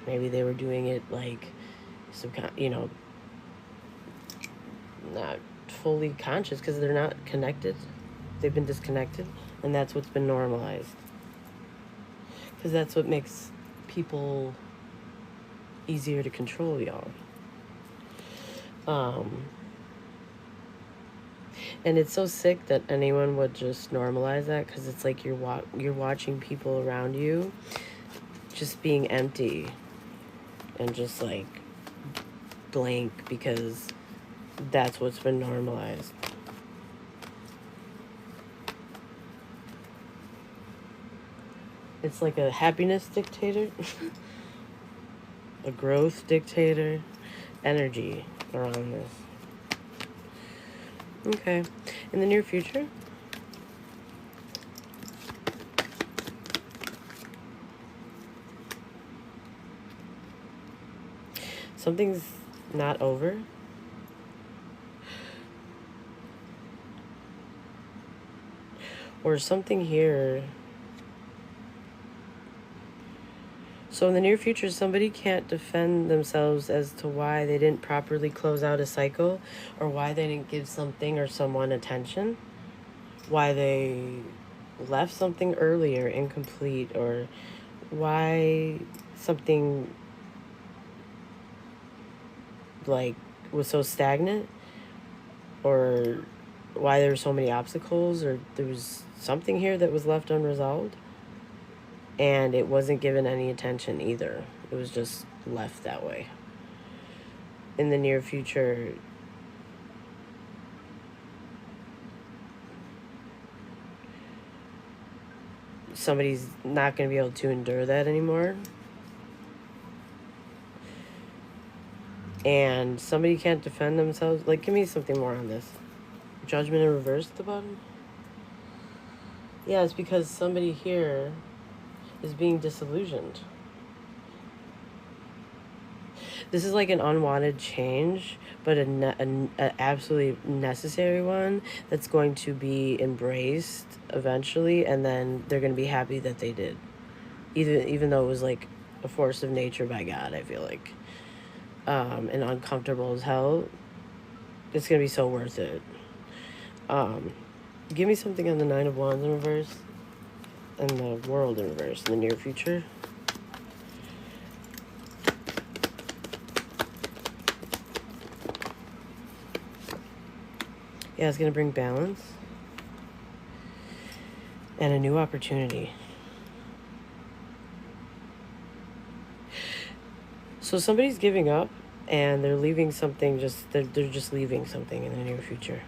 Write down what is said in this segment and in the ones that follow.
Maybe they were doing it like not fully conscious because they're not connected. They've been disconnected, and that's what's been normalized. Because that's what makes people easier to control, y'all. And it's so sick that anyone would just normalize that, because it's like you're watching people around you just being empty and just like blank because that's what's been normalized. It's like a happiness dictator, a growth dictator energy around this. Okay. In the near future, something's not over. Or something here. So in the near future, somebody can't defend themselves as to why they didn't properly close out a cycle, or why they didn't give something or someone attention, why they left something earlier incomplete, or why something like was so stagnant, or why there were so many obstacles, or there was something here that was left unresolved and it wasn't given any attention either. It was just left that way. In the near future, somebody's not going to be able to endure that anymore. And somebody can't defend themselves. Like, give me something more on this. Judgment in reverse at the bottom? Yeah, it's because somebody here is being disillusioned. This is like an unwanted change, but an absolutely necessary one that's going to be embraced eventually, and then they're going to be happy that they did. Even though it was like a force of nature by God, I feel like. And uncomfortable as hell, it's going to be so worth it. Give me something on the Nine of Wands in reverse and the World in reverse in the near future. Yeah, it's going to bring balance and a new opportunity. So somebody's giving up and they're leaving something, they're just leaving something in the near future.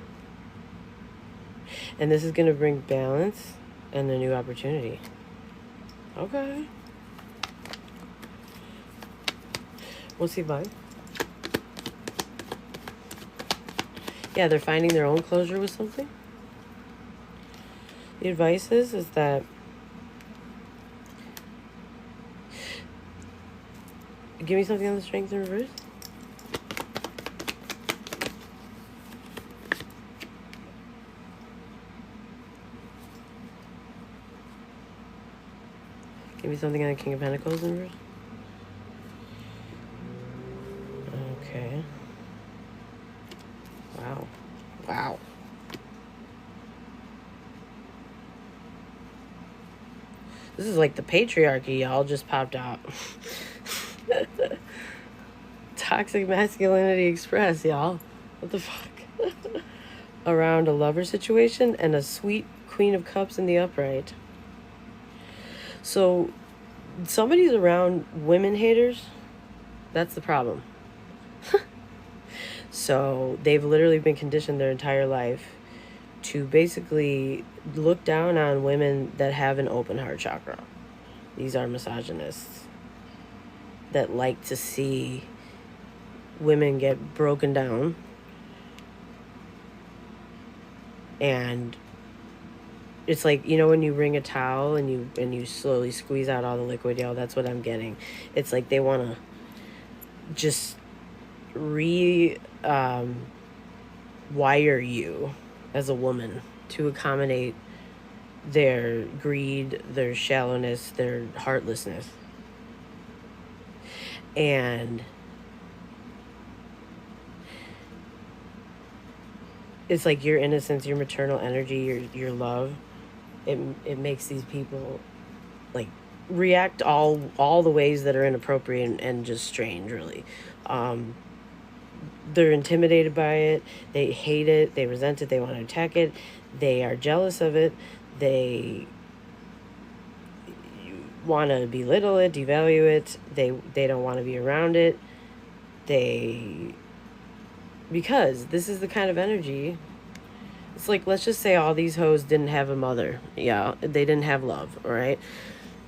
And this is going to bring balance and a new opportunity. Okay. We'll see why. Yeah, they're finding their own closure with something. The advice is that give me something on the Strength in reverse. Give me something on the King of Pentacles in reverse. Okay. Wow. This is like the patriarchy, y'all, just popped out. Toxic masculinity express, y'all. What the fuck? Around a lover situation and a sweet Queen of Cups in the upright. So somebody's around women haters. That's the problem. So they've literally been conditioned their entire life to basically look down on women that have an open heart chakra. These are misogynists that like to see women get broken down and it's like, you know, when you wring a towel and you slowly squeeze out all the liquid, y'all, that's what I'm getting. It's like they want to just wire you as a woman to accommodate their greed, their shallowness, their heartlessness. And it's like your innocence, your maternal energy, your love, it makes these people like react all the ways that are inappropriate and just strange, really. They're intimidated by it, they hate it, they resent it, they want to attack it, they are jealous of it, they want to belittle it, devalue it, they don't want to be around it, they because this is the kind of energy. It's like, let's just say all these hoes didn't have a mother. Yeah, they didn't have love, all right?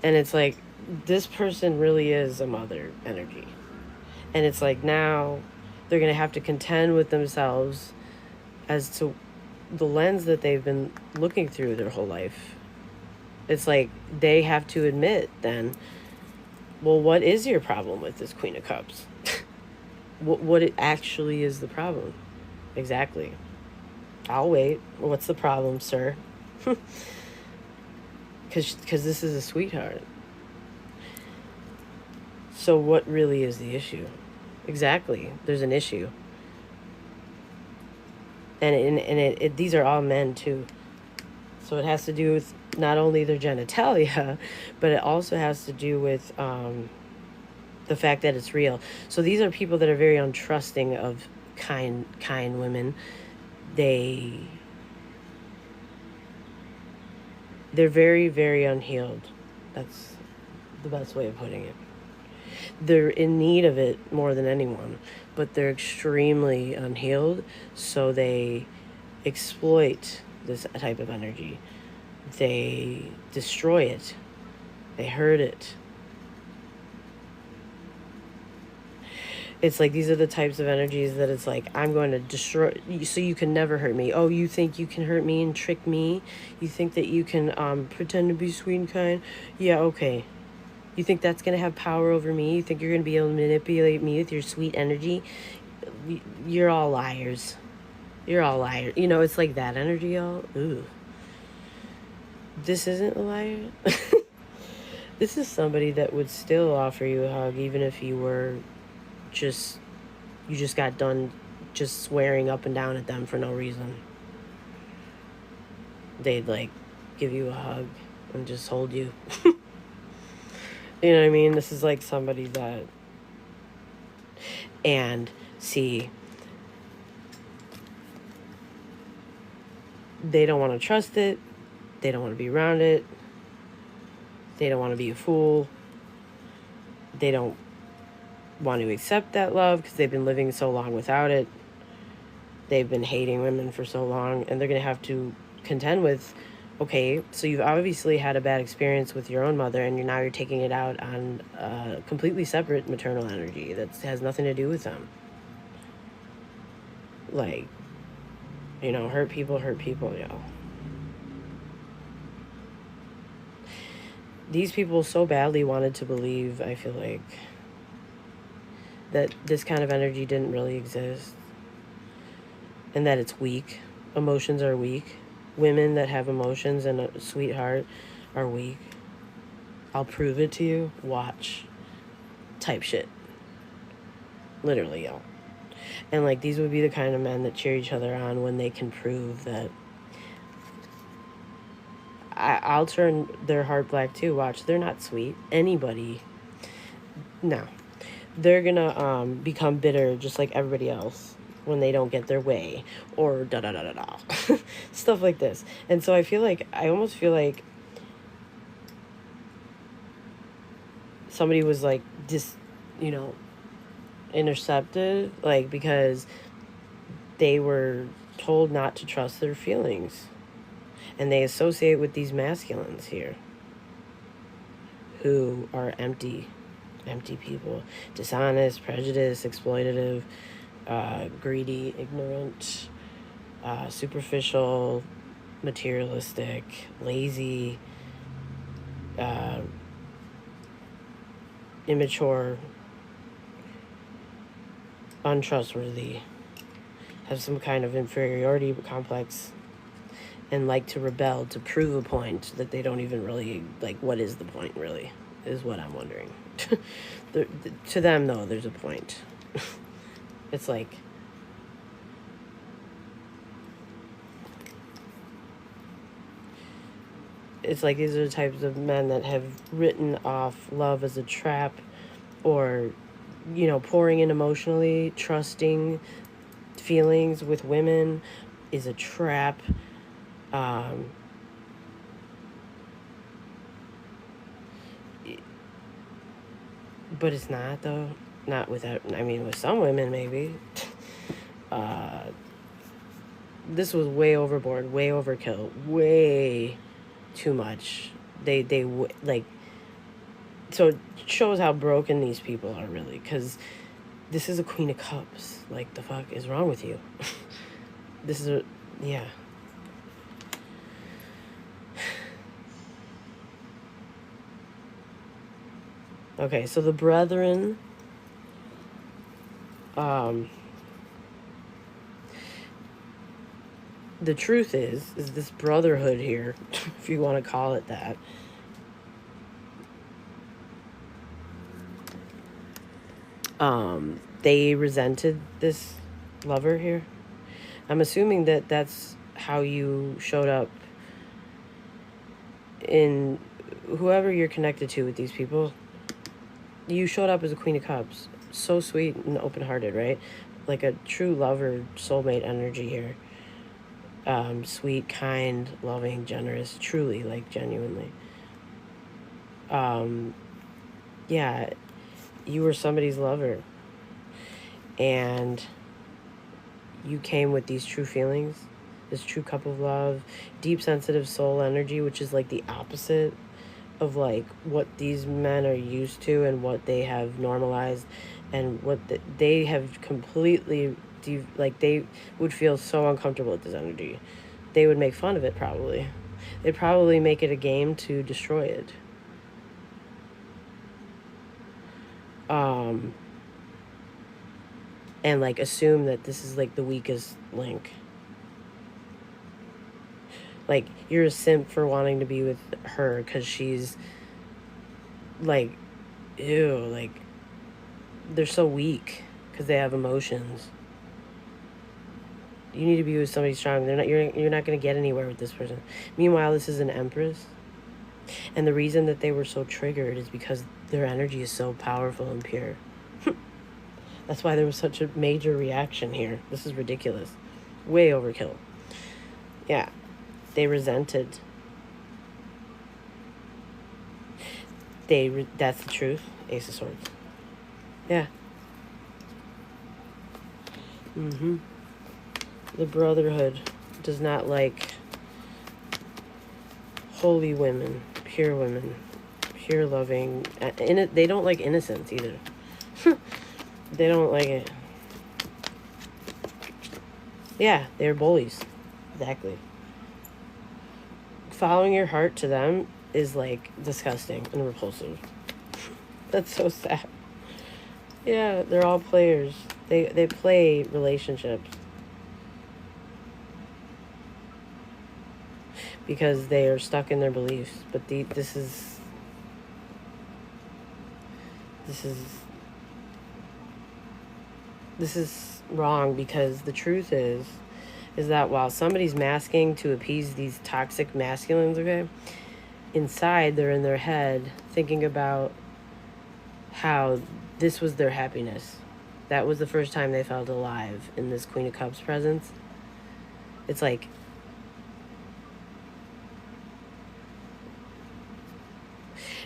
And it's like, this person really is a mother energy. And it's like, now they're going to have to contend with themselves as to the lens that they've been looking through their whole life. It's like, they have to admit then, well, what is your problem with this Queen of Cups? what it actually is the problem? Exactly. I'll wait. What's the problem, sir? Because this is a sweetheart. So what really is the issue? Exactly. There's an issue. And these are all men, too. So it has to do with not only their genitalia, but it also has to do with the fact that it's real. So these are people that are very untrusting of kind women. They're very, very unhealed. That's the best way of putting it. They're in need of it more than anyone, but they're extremely unhealed, so they exploit this type of energy. They destroy it. They hurt it. It's like, these are the types of energies that it's like, I'm going to destroy you so you can never hurt me. Oh, you think you can hurt me and trick me? You think that you can pretend to be sweet and kind? Yeah, okay. You think that's going to have power over me? You think you're going to be able to manipulate me with your sweet energy? You're all liars. You're all liars. You know, it's like that energy, y'all. Ooh. This isn't a liar. This is somebody that would still offer you a hug even if you were you just got done just swearing up and down at them for no reason. They'd like give you a hug and just hold you. You know what I mean? This is like somebody that, and see, they don't want to trust it, they don't want to be around it, they don't want to be a fool, they don't want to accept that love because they've been living so long without it. They've been hating women for so long, and they're going to have to contend with, okay, so you've obviously had a bad experience with your own mother, and you're taking it out on completely separate maternal energy that has nothing to do with them. Like, you know, hurt people, y'all. These people so badly wanted to believe, I feel like, that this kind of energy didn't really exist, and that it's weak. Emotions are weak. Women that have emotions and a sweetheart are weak. I'll prove it to you. Watch. Type shit. Literally, y'all. And like, these would be the kind of men that cheer each other on when they can prove that. I'll turn their heart black too. Watch. They're not sweet. Anybody. No. They're gonna become bitter just like everybody else when they don't get their way, or da-da-da-da-da. Stuff like this. And so I almost feel like somebody was like intercepted, like, because they were told not to trust their feelings, and they associate with these masculines here who are empty people, dishonest, prejudiced, exploitative, greedy, ignorant, superficial, materialistic, lazy, immature, untrustworthy, have some kind of inferiority complex, and like to rebel to prove a point that they don't even really like. What is the point, really? is what I'm wondering. To them, though, there's a point. It's like, these are the types of men that have written off love as a trap, or, pouring in emotionally, trusting feelings with women is a trap. But it's not, though. Not without, with some women, maybe. This was way overboard, way overkill, way too much. So it shows how broken these people are, really, because this is a Queen of Cups. Like, the fuck is wrong with you? This is yeah. Okay, so the brethren, the truth is this brotherhood here, if you want to call it that, they resented this lover here. I'm assuming that that's how you showed up in whoever you're connected to with these people. You showed up as a Queen of Cups. So sweet and open-hearted, right? Like a true lover, soulmate energy here. Sweet, kind, loving, generous, truly, like, genuinely. Yeah, you were somebody's lover. And you came with these true feelings, this true cup of love, deep, sensitive soul energy, which is like the opposite of like what these men are used to and what they have normalized, and what they have completely they would feel so uncomfortable with this energy. They would make fun of it, probably. They'd probably make it a game to destroy it. And like assume that this is like the weakest link. Like, you're a simp for wanting to be with her because she's like, ew, like, they're so weak because they have emotions. You need to be with somebody strong. You're not going to get anywhere with this person. Meanwhile, this is an empress. And the reason that they were so triggered is because their energy is so powerful and pure. That's why there was such a major reaction here. This is ridiculous. Way overkill. Yeah. They resented. That's the truth. Ace of Swords. Yeah. The brotherhood does not like holy women, pure loving. They don't like innocence either. They don't like it. Yeah, they're bullies. Exactly. Following your heart to them is like disgusting and repulsive. That's so sad. Yeah, they're all players. They play relationships because they are stuck in their beliefs. But this is wrong, because the truth is that while somebody's masking to appease these toxic masculines, okay, inside they're in their head thinking about how this was their happiness. That was the first time they felt alive in this Queen of Cups presence. It's like,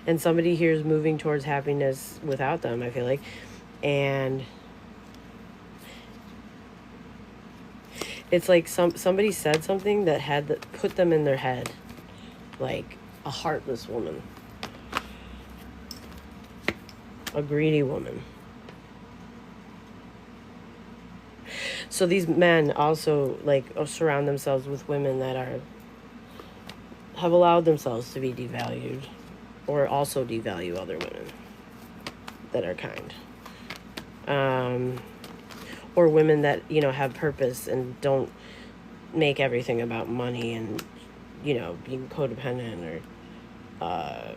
and somebody here is moving towards happiness without them, I feel like. And it's like somebody said something that put them in their head like a heartless woman, a greedy woman. So these men also like surround themselves with women that have allowed themselves to be devalued, or also devalue other women that are kind. Or women that, have purpose and don't make everything about money and, being codependent, or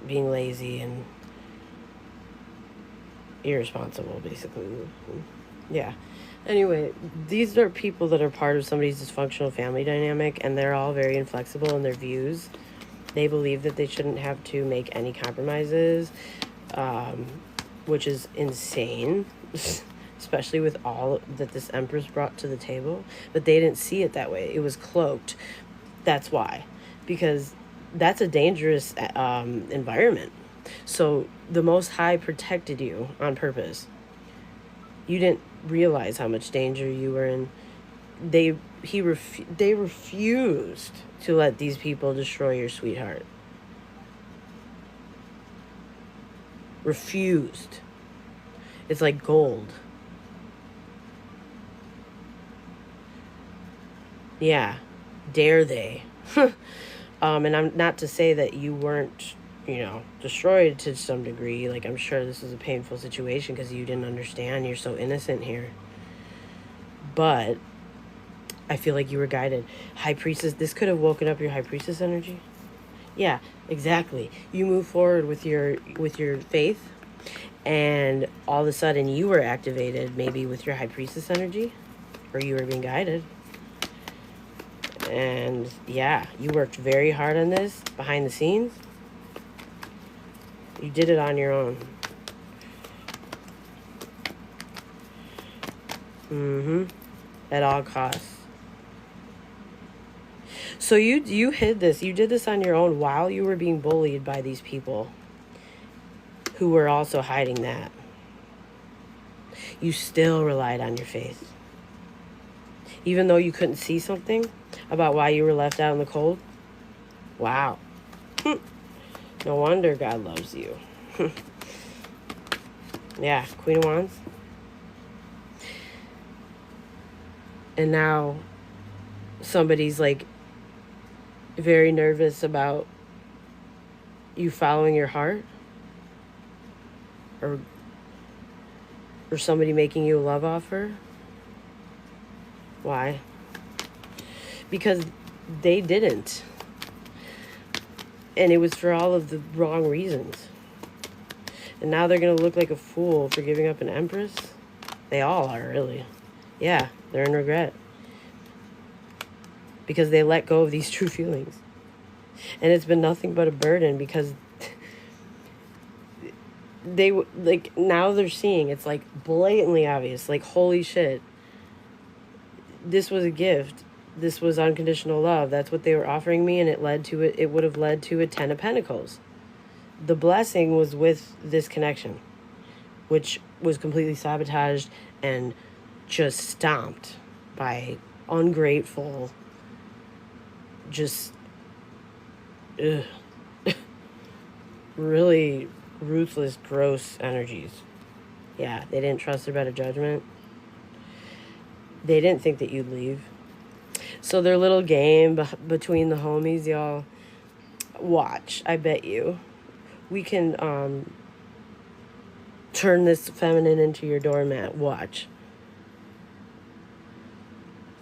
being lazy and irresponsible, basically. Yeah. Anyway, these are people that are part of somebody's dysfunctional family dynamic, and they're all very inflexible in their views. They believe that they shouldn't have to make any compromises, which is insane, especially with all that this Empress brought to the table. But they didn't see it that way. It was cloaked. That's why. Because that's a dangerous environment. So the Most High protected you on purpose. You didn't realize how much danger you were in. They refused to let these people destroy your sweetheart. Refused. It's like gold. Yeah. Dare they? And I'm not to say that you weren't, destroyed to some degree. Like, I'm sure this is a painful situation because you didn't understand. You're so innocent here. But I feel like you were guided. High Priestess, this could have woken up your High Priestess energy. Yeah, exactly. You move forward with your faith, and all of a sudden you were activated, maybe with your High Priestess energy, or you were being guided. And yeah, you worked very hard on this behind the scenes. You did it on your own. At all costs. So you hid this. You did this on your own while you were being bullied by these people who were also hiding that. You still relied on your faith. Even though you couldn't see something about why you were left out in the cold. Wow. No wonder God loves you. Yeah, Queen of Wands. And now somebody's like very nervous about you following your heart, or somebody making you a love offer. Why? Because they didn't. And it was for all of the wrong reasons. And now they're going to look like a fool for giving up an Empress. They all are, really. Yeah, they're in regret. Because they let go of these true feelings. And it's been nothing but a burden because they, like, now they're seeing, it's like blatantly obvious, like, holy shit. This was a gift. This was unconditional love. That's what they were offering me, and it would have led to a 10 of Pentacles. The blessing was with this connection, which was completely sabotaged and just stomped by ungrateful, just really ruthless, gross energies. Yeah, they didn't trust their better judgment. They didn't think that you'd leave. So their little game between the homies, y'all, watch. I bet you. We can turn this feminine into your doormat. Watch.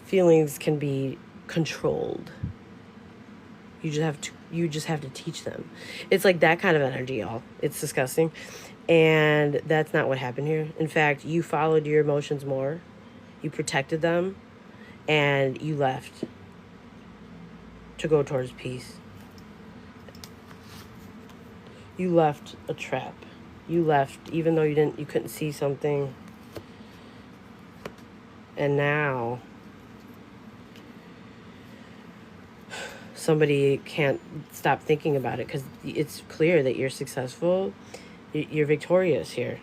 Feelings can be controlled. You just have to teach them. It's like that kind of energy, y'all. It's disgusting. And that's not what happened here. In fact, you followed your emotions more. You protected them. And you left to go towards peace. You left a trap. You left even though you couldn't see something. And now somebody can't stop thinking about it because it's clear that you're successful. You're victorious here.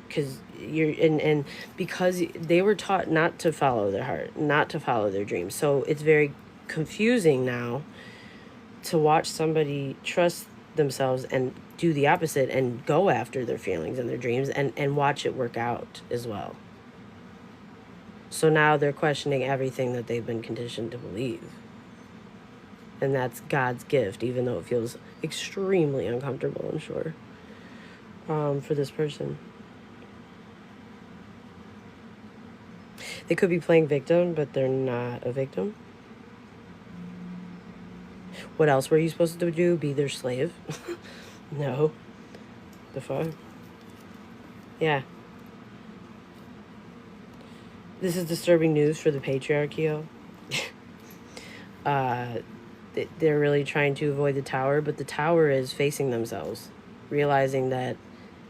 Because and because they were taught not to follow their heart, not to follow their dreams. So it's very confusing now to watch somebody trust themselves and do the opposite and go after their feelings and their dreams and watch it work out as well. So now they're questioning everything that they've been conditioned to believe. And that's God's gift, even though it feels extremely uncomfortable, I'm sure, for this person. They could be playing victim, but they're not a victim. What else were you supposed to do? Be their slave? No. The fuck? Yeah. This is disturbing news for the patriarchy, yo. uh, they're really trying to avoid the tower, but the tower is facing themselves, realizing that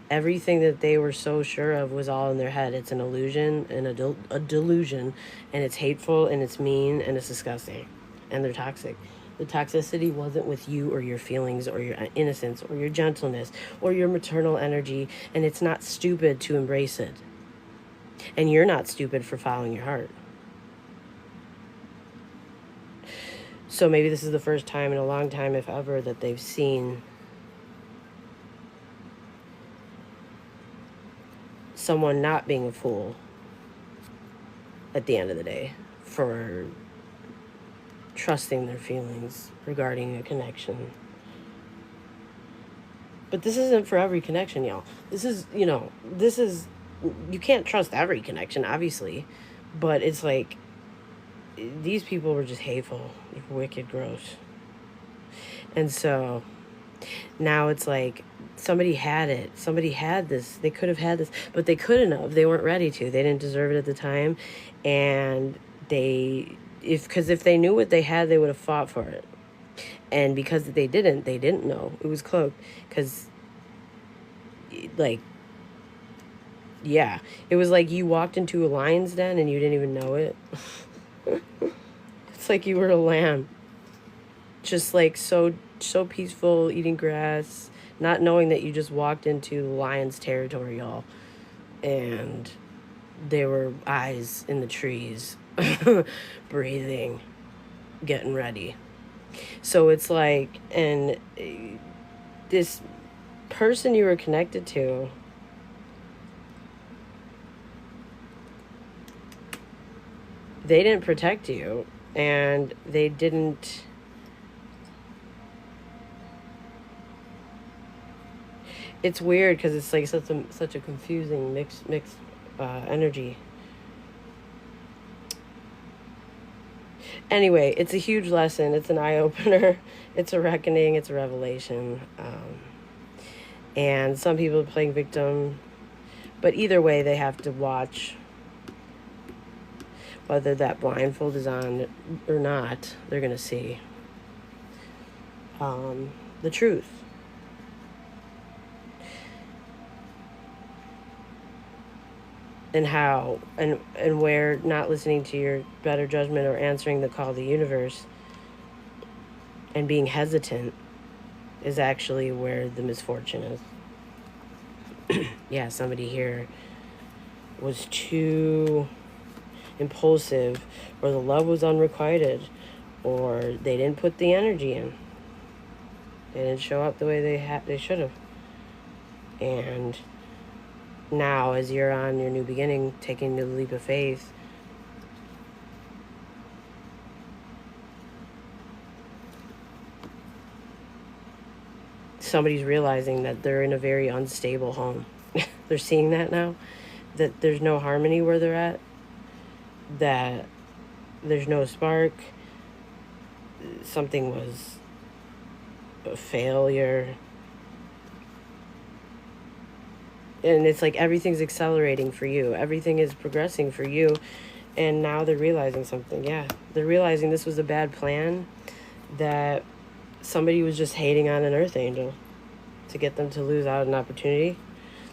everything that they were so sure of was all in their head. It's an illusion and a delusion, and it's hateful and it's mean and it's disgusting, and they're toxic. The toxicity wasn't with you or your feelings or your innocence or your gentleness or your maternal energy, and it's not stupid to embrace it. And you're not stupid for following your heart. So maybe this is the first time in a long time, if ever, that they've seen someone not being a fool at the end of the day for trusting their feelings regarding a connection. But this isn't for every connection, y'all. This is, you can't trust every connection, obviously. But it's like, these people were just hateful, wicked, gross. And so now it's like, somebody had it. Somebody had this. They could have had this, but they couldn't have. They weren't ready to. They didn't deserve it at the time. And because if they knew what they had, they would have fought for it. And because they didn't know. It was cloaked. Because, like, yeah. It was like you walked into a lion's den and you didn't even know it. It's like you were a lamb. Just, like, so peaceful, eating grass, not knowing that you just walked into the lion's territory, y'all. And there were eyes in the trees, breathing, getting ready. So it's like, and this person you were connected to, they didn't protect you, and they didn't. It's weird because it's like such a confusing mixed energy. Anyway, it's a huge lesson. It's an eye-opener. It's a reckoning. It's a revelation. And some people are playing victim. But either way, they have to watch whether that blindfold is on or not. They're going to see the truth. And how and where not listening to your better judgment or answering the call of the universe and being hesitant is actually where the misfortune is. Yeah, somebody here was too impulsive, or the love was unrequited, or they didn't put the energy in. They didn't show up the way they should have. And now, as you're on your new beginning, taking the leap of faith, somebody's realizing that they're in a very unstable home. They're seeing that now, that there's no harmony where they're at, that there's no spark, something was a failure. And it's like everything's accelerating for you. Everything is progressing for you. And now they're realizing something. Yeah, they're realizing this was a bad plan, that somebody was just hating on an earth angel to get them to lose out on an opportunity.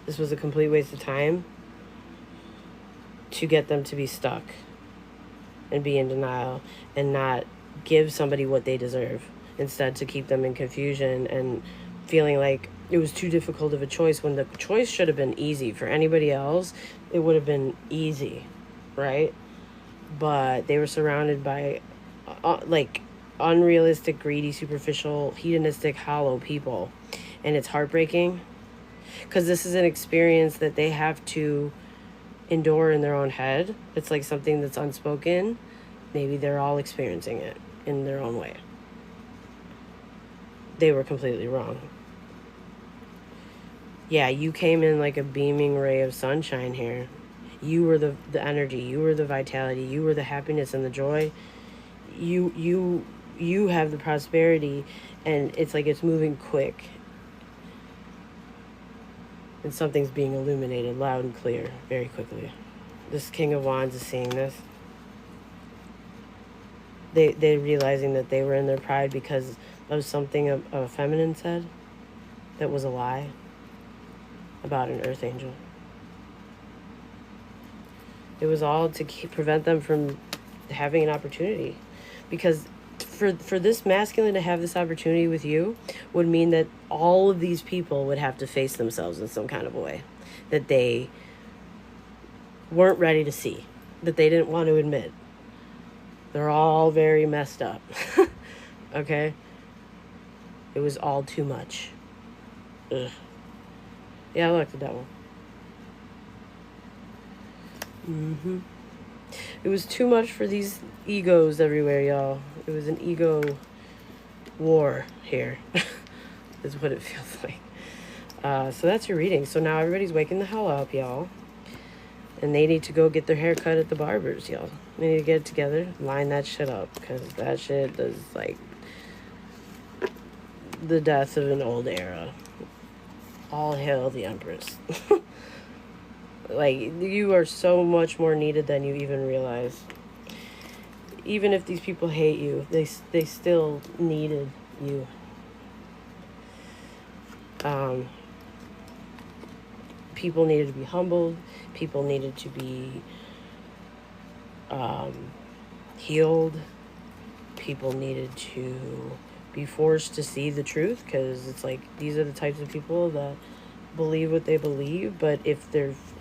This was a complete waste of time to get them to be stuck and be in denial and not give somebody what they deserve. Instead, to keep them in confusion and feeling like it was too difficult of a choice, when the choice should have been easy. For anybody else, it would have been easy, right? But they were surrounded by like unrealistic, greedy, superficial, hedonistic, hollow people. And it's heartbreaking because this is an experience that they have to endure in their own head. It's like something that's unspoken. Maybe they're all experiencing it in their own way. They were completely wrong. Yeah, you came in like a beaming ray of sunshine here. You were the energy, you were the vitality, you were the happiness and the joy. You have the prosperity, and it's like it's moving quick. And something's being illuminated loud and clear very quickly. This King of Wands is seeing this. They're realizing that they were in their pride because of something a feminine said that was a lie about an earth angel. It was all to prevent them from having an opportunity, because for this masculine to have this opportunity with you would mean that all of these people would have to face themselves in some kind of a way that they weren't ready to see, that they didn't want to admit. They're all very messed up. Okay? It was all too much. Ugh. Yeah, I like the devil. It was too much for these egos everywhere, y'all. It was an ego war here. Is what it feels like. So that's your reading. So now everybody's waking the hell up, y'all. And they need to go get their hair cut at the barbers, y'all. They need to get it together, line that shit up, because that shit is like the death of an old era. All hail the Empress. Like, you are so much more needed than you even realize. Even if these people hate you, they still needed you. People needed to be humbled. People needed to be healed. People needed to be forced to see the truth, because it's like these are the types of people that believe what they believe. But if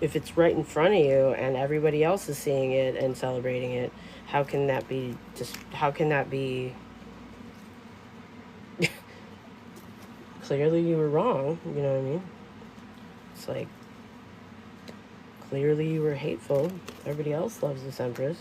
it's right in front of you and everybody else is seeing it and celebrating it, how can that be clearly you were wrong, you know what I mean? It's like, clearly you were hateful. Everybody else loves this Empress.